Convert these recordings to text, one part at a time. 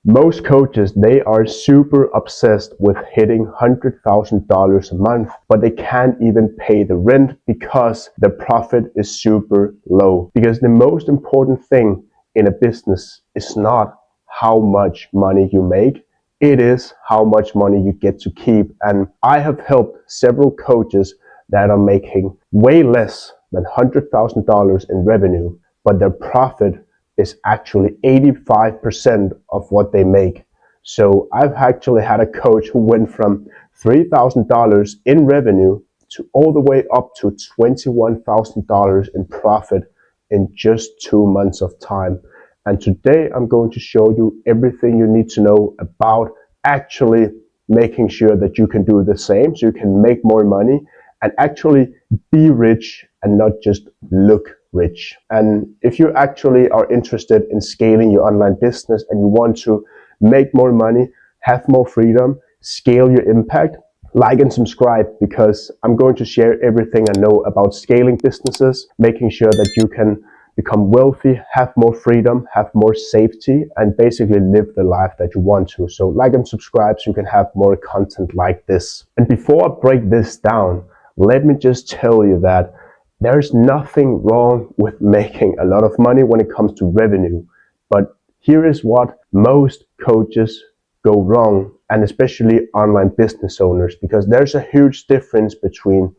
Most coaches, they are super obsessed with hitting $100,000 a month, but they can't even pay the rent because the profit is super low. Because the most important thing in a business is not how much money you make, it is how much money you get to keep. And I have helped several coaches that are making way less than $100,000 in revenue, but their profit is actually 85% of what they make. So I've actually had a coach who went from $3,000 in revenue to all the way up to $21,000 in profit in just 2 months of time. And today I'm going to show you everything you need to know about actually making sure that you can do the same, so you can make more money and actually be rich and not just look rich. And if you actually are interested in scaling your online business and you want to make more money, have more freedom, scale your impact, like and subscribe, because I'm going to share everything I know about scaling businesses, making sure that you can become wealthy, have more freedom, have more safety, and basically live the life that you want to. So like and subscribe so you can have more content like this. And before I break this down, let me just tell you that there's nothing wrong with making a lot of money when it comes to revenue. But here is what most coaches go wrong, and especially online business owners, because there's a huge difference between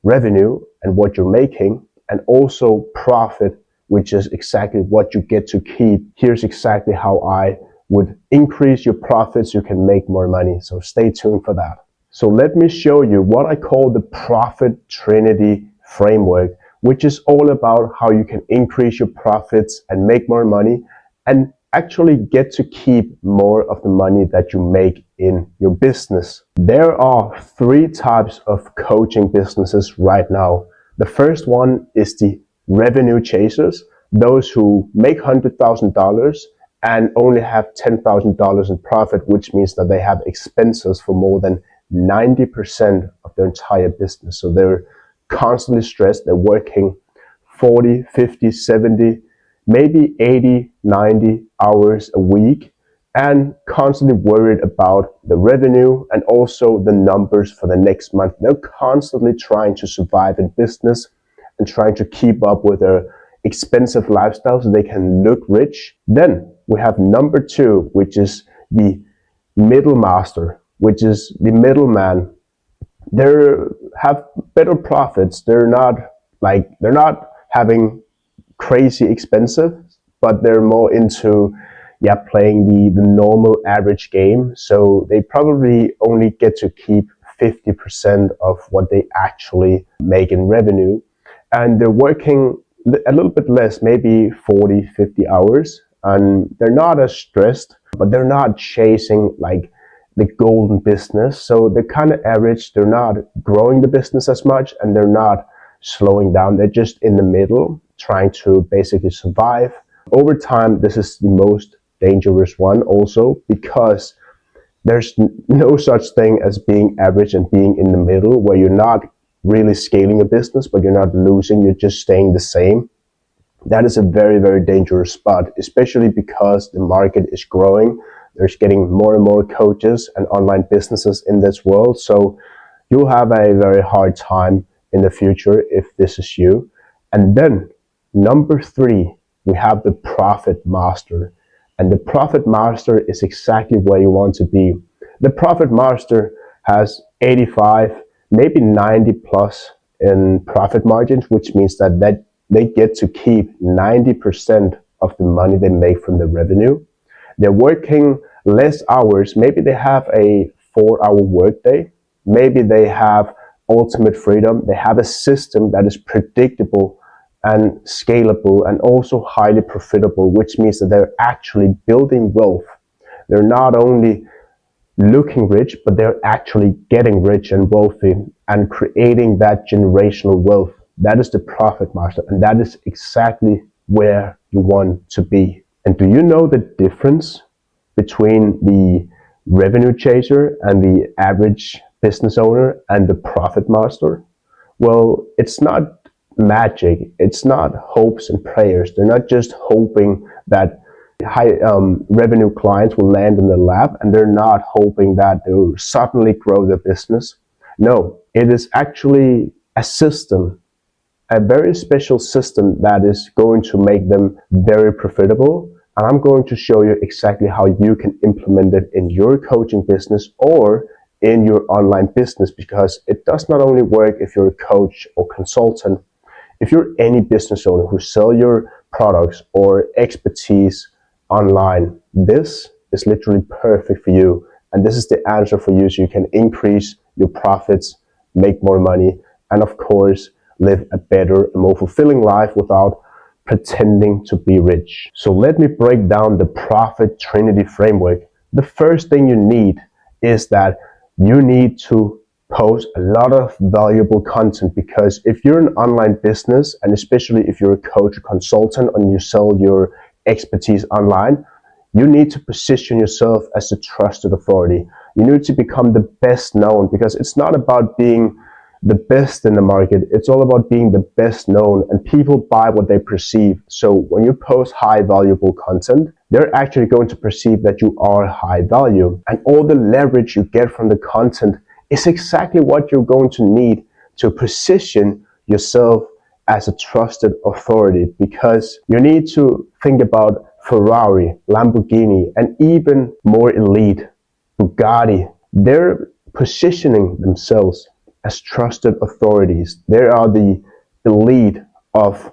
revenue and what you're making, and also profit, which is exactly what you get to keep. Here's exactly how I would increase your profits so you can make more money. So stay tuned for that. So let me show you what I call the Profit Trinity framework, which is all about how you can increase your profits and make more money and actually get to keep more of the money that you make in your business. There are three types of coaching businesses right now. The first one is the revenue chasers, those who make $100,000 and only have $10,000 in profit, which means that they have expenses for more than 90% of their entire business. So they're constantly stressed. They're working 40, 50, 70, maybe 80, 90 hours a week and constantly worried about the revenue and also the numbers for the next month. They're constantly trying to survive in business and trying to keep up with their expensive lifestyle so they can look rich. Then we have number two, which is the middle master, which is the middleman. They have better profits. They're not having crazy expensive, but they're more into playing the normal average game. So they probably only get to keep 50% of what they actually make in revenue. And they're working a little bit less, maybe 40, 50 hours. And they're not as stressed, but they're not chasing like the golden business. So they're kind of average. They're not growing the business as much and they're not slowing down. They're just in the middle, trying to basically survive. Over time, this is the most dangerous one also, because there's no such thing as being average and being in the middle, where you're not really scaling a business, but you're not losing, you're just staying the same. That is a very, very dangerous spot, especially because the market is growing. There's getting more and more coaches and online businesses in this world. So you'll have a very hard time in the future if this is you. And then number three, we have the profit master. And the profit master is exactly where you want to be. The profit master has 85, maybe 90 plus in profit margins, which means that they get to keep 90% of the money they make from the revenue. They're working less hours. Maybe they have a 4-hour workday. Maybe they have ultimate freedom. They have a system that is predictable and scalable and also highly profitable, which means that they're actually building wealth. They're not only looking rich, but they're actually getting rich and wealthy and creating that generational wealth. That is the profit master, and that is exactly where you want to be. And do you know the difference between the revenue chaser and the average business owner and the profit master? Well, it's not magic. It's not hopes and prayers. They're not just hoping that high revenue clients will land in the lab, and they're not hoping that they'll suddenly grow their business. No, it is actually a system, a very special system that is going to make them very profitable. And I'm going to show you exactly how you can implement it in your coaching business or in your online business, because it does not only work if you're a coach or consultant. If you're any business owner who sell your products or expertise online, this is literally perfect for you. And this is the answer for you, so you can increase your profits, make more money, and of course, live a better and more fulfilling life without pretending to be rich. So let me break down the profit trinity framework. The first thing you need is that you need to post a lot of valuable content, because if you're an online business, and especially if you're a coach or consultant and you sell your expertise online, you need to position yourself as a trusted authority. You need to become the best known, because it's not about being the best in the market. It's all about being the best known, and people buy what they perceive. So when you post high valuable content, they're actually going to perceive that you are high value, and all the leverage you get from the content is exactly what you're going to need to position yourself as a trusted authority. Because you need to think about Ferrari, Lamborghini, and even more elite, Bugatti. They're positioning themselves as trusted authorities. They are the elite of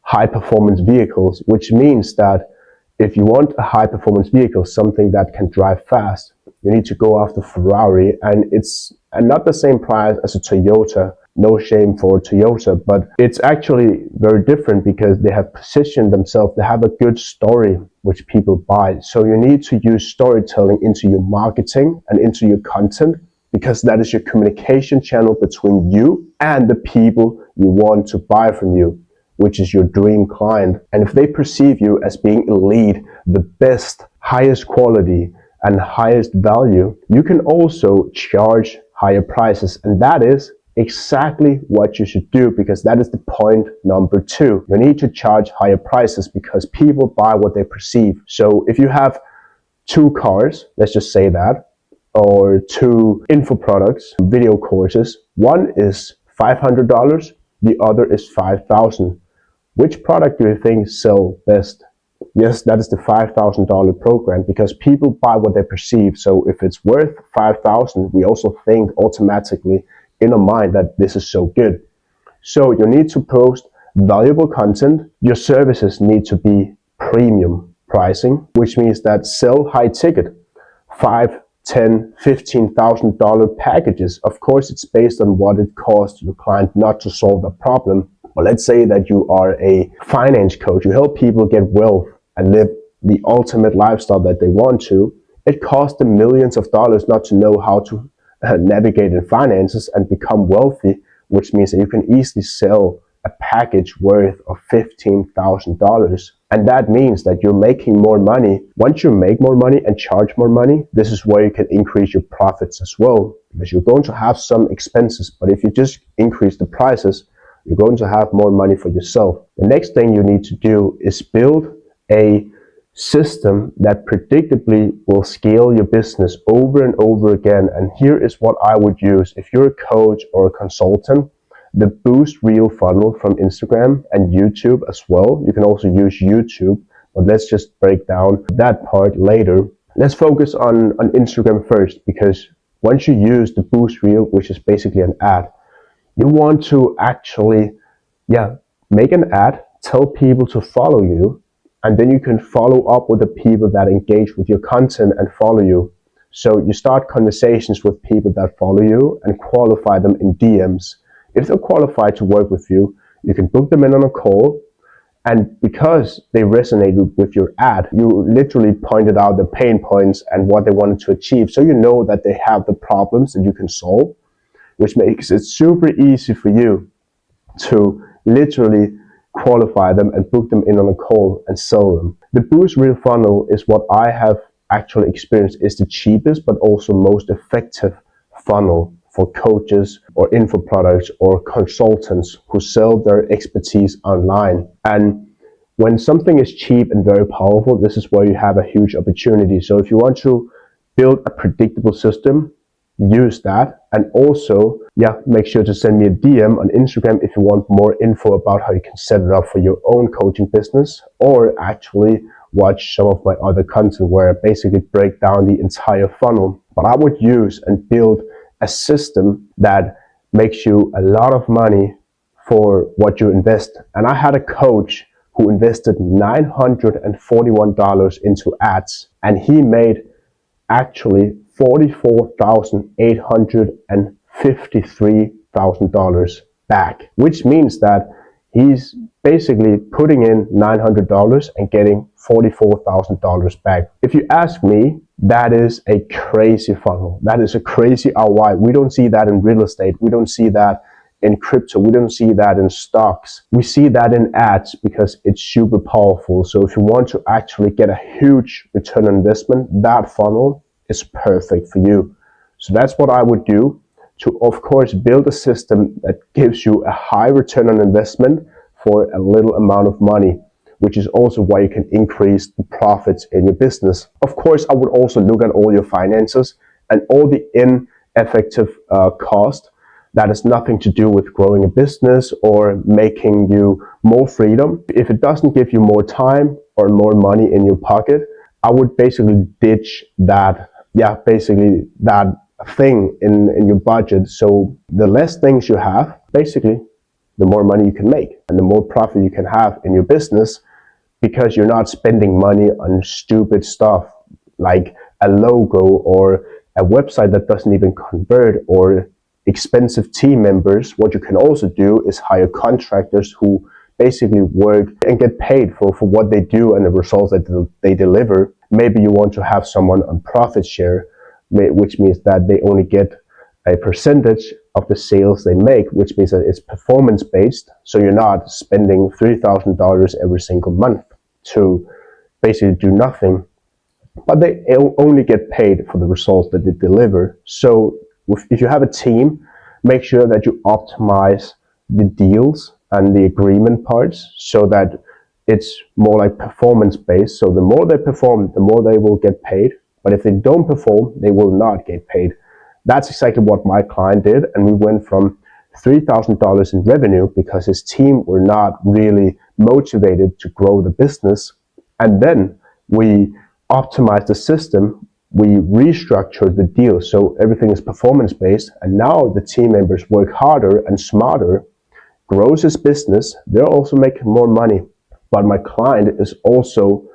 high performance vehicles, which means that if you want a high performance vehicle, something that can drive fast, you need to go after Ferrari, and it's not the same price as a Toyota. No shame for Toyota, but it's actually very different because they have positioned themselves. They have a good story which people buy. So you need to use storytelling into your marketing and into your content, because that is your communication channel between you and the people you want to buy from you, which is your dream client. And if they perceive you as being elite, the best, highest quality, and highest value, you can also charge higher prices. And that is exactly what you should do, because that is the point number 2. You need to charge higher prices because people buy what they perceive. So if you have 2 cars, let's just say that, or 2 info products, video courses, one is $500, the other is $5,000. Which product do you think sell best? Yes, that is the $5,000 program, because people buy what they perceive. So if it's worth $5,000, we also think automatically in our mind that this is so good. So you need to post valuable content. Your services need to be premium pricing, which means that sell high ticket, $5,000, $10,000, $15,000 packages. Of course, it's based on what it costs your client not to solve a problem. But let's say that you are a finance coach. You help people get wealth and live the ultimate lifestyle that they want to. It costs them millions of dollars not to know how to navigate in finances and become wealthy, which means that you can easily sell a package worth of $15,000. And that means that you're making more money. Once you make more money and charge more money, this is where you can increase your profits as well, because you're going to have some expenses. But if you just increase the prices, you're going to have more money for yourself. The next thing you need to do is build a system that predictably will scale your business over and over again. And here is what I would use. If you're a coach or a consultant, the Boost Reel funnel from Instagram and YouTube as well. You can also use YouTube, but let's just break down that part later. Let's focus on Instagram first, because once you use the Boost Reel, which is basically an ad, you want to actually, make an ad, tell people to follow you, and then you can follow up with the people that engage with your content and follow you. So you start conversations with people that follow you and qualify them in DMs. If they're qualified to work with you, you can book them in on a call. And because they resonated with your ad, you literally pointed out the pain points and what they wanted to achieve. So you know that they have the problems that you can solve, which makes it super easy for you to literally qualify them and book them in on a call and sell them. The Boost Reel funnel is what I have actually experienced is the cheapest but also most effective funnel for coaches or info products or consultants who sell their expertise online. And when something is cheap and very powerful, this is where you have a huge opportunity. So if you want to build a predictable system, use that. And also, make sure to send me a DM on Instagram if you want more info about how you can set it up for your own coaching business, or actually watch some of my other content where I basically break down the entire funnel. But I would use and build a system that makes you a lot of money for what you invest. And I had a coach who invested $941 into ads, and he made actually $44,853 back, which means that he's basically putting in $900 and getting $44,000 back. If you ask me, that is a crazy funnel. That is a crazy ROI. We don't see that in real estate. We don't see that in crypto. We don't see that in stocks. We see that in ads because it's super powerful. So if you want to actually get a huge return on investment, that funnel is perfect for you. So that's what I would do to, of course, build a system that gives you a high return on investment for a little amount of money, which is also why you can increase the profits in your business. Of course, I would also look at all your finances and all the ineffective cost that has nothing to do with growing a business or making you more freedom. If it doesn't give you more time or more money in your pocket, I would basically ditch that, basically that thing in your budget. So the less things you have, basically, the more money you can make and the more profit you can have in your business, because you're not spending money on stupid stuff like a logo or a website that doesn't even convert, or expensive team members. What you can also do is hire contractors who basically work and get paid for what they do and the results that they deliver. Maybe you want to have someone on profit share, which means that they only get a percentage of the sales they make, which means that it's performance based. So you're not spending $3,000 every single month to basically do nothing, but they only get paid for the results that they deliver. So if you have a team, make sure that you optimize the deals and the agreement parts so that it's more like performance based. So the more they perform, the more they will get paid. But if they don't perform, they will not get paid. That's exactly what my client did. And we went from $3,000 in revenue because his team were not really motivated to grow the business. And then we optimized the system. We restructured the deal so everything is performance based, and now the team members work harder and smarter, grows his business. They're also making more money, but my client is also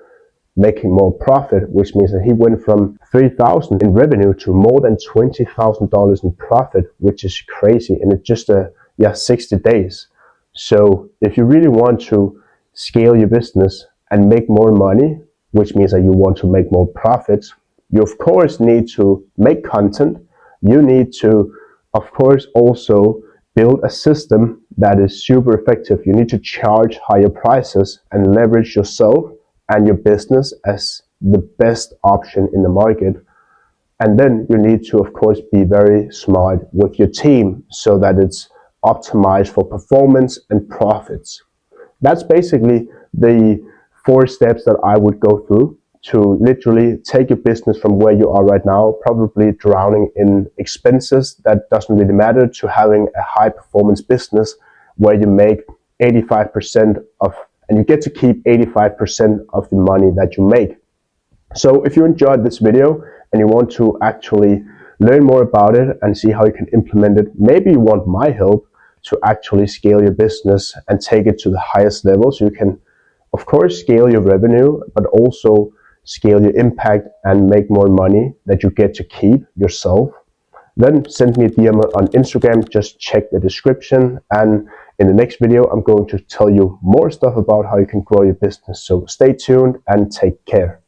making more profit, which means that he went from $3,000 in revenue to more than $20,000 in profit, which is crazy, and it's just 60 days. So if you really want to scale your business and make more money, which means that you want to make more profits, you of course need to make content. You need to, of course, also build a system that is super effective. You need to charge higher prices and leverage yourself and your business as the best option in the market. And then you need to, of course, be very smart with your team so that it's optimized for performance and profits. That's basically the 4 steps that I would go through to literally take your business from where you are right now, probably drowning in expenses that doesn't really matter, to having a high performance business where you make 85% of, and you get to keep 85% of the money that you make. So if you enjoyed this video and you want to actually learn more about it and see how you can implement it, maybe you want my help to actually scale your business and take it to the highest level, so you can, of course, scale your revenue, but also scale your impact and make more money that you get to keep yourself, then send me a DM on Instagram. Just check the description, and in the next video I'm going to tell you more stuff about how you can grow your business. So stay tuned and take care.